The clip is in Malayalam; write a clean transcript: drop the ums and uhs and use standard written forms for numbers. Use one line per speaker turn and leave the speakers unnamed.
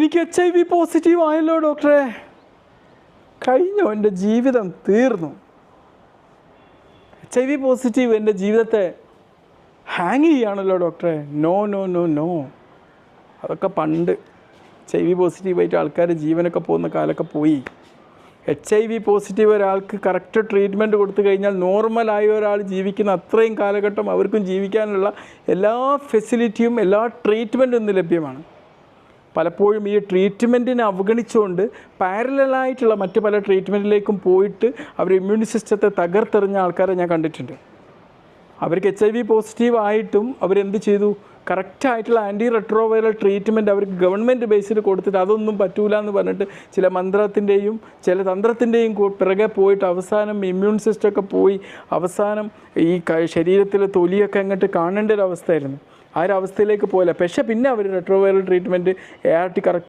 എനിക്ക് HIV പോസിറ്റീവ് ആയല്ലോ ഡോക്ടറെ, കഴിഞ്ഞു, എൻ്റെ ജീവിതം തീർന്നു. HIV പോസിറ്റീവ് എൻ്റെ ജീവിതത്തെ ഹാങ് ചെയ്യുകയാണല്ലോ ഡോക്ടറെ. നോ നോ നോ നോ, അതൊക്കെ പണ്ട് HIV പോസിറ്റീവായിട്ട് ആൾക്കാർ ജീവനൊക്കെ പോകുന്ന കാലമൊക്കെ പോയി. HIV പോസിറ്റീവ് ഒരാൾക്ക് കറക്റ്റ് ട്രീറ്റ്മെൻറ്റ് കൊടുത്തു കഴിഞ്ഞാൽ നോർമലായ ഒരാൾ ജീവിക്കുന്ന അത്രയും കാലഘട്ടം അവർക്കും ജീവിക്കാനുള്ള എല്ലാ ഫെസിലിറ്റിയും എല്ലാ ട്രീറ്റ്മെൻറ്റും ഇന്ന് ലഭ്യമാണ്. പലപ്പോഴും ഈ ട്രീറ്റ്മെൻറ്റിനെ അവഗണിച്ചുകൊണ്ട് പാരലായിട്ടുള്ള മറ്റ് പല ട്രീറ്റ്മെൻറ്റിലേക്കും പോയിട്ട് അവർ ഇമ്മ്യൂൺ സിസ്റ്റത്തെ തകർത്തെറിഞ്ഞ ആൾക്കാരെ ഞാൻ കണ്ടിട്ടുണ്ട്. അവർക്ക് HIV പോസിറ്റീവ് ആയിട്ടും അവരെന്ത് ചെയ്തു, കറക്റ്റായിട്ടുള്ള ആൻറ്റി റെട്രോവൈറൽ ട്രീറ്റ്മെൻറ്റ് അവർക്ക് ഗവൺമെൻറ് ബേസിൽ കൊടുത്തിട്ട് അതൊന്നും പറ്റൂല എന്ന് പറഞ്ഞിട്ട് ചില മന്ത്രത്തിൻ്റെയും ചില തന്ത്രത്തിൻ്റെയും പിറകെ പോയിട്ട് അവസാനം ഇമ്മ്യൂൺ സിസ്റ്റമൊക്കെ പോയി അവസാനം ഈ ശരീരത്തിലെ തൊലിയൊക്കെ അങ്ങോട്ട് കാണേണ്ട ഒരു അവസ്ഥയായിരുന്നു. ആ ഒരു അവസ്ഥയിലേക്ക് പോയില്ല. പക്ഷേ പിന്നെ അവർ റെട്രോവൈറൽ ട്രീറ്റ്മെൻറ്റ് ART കറക്റ്റ്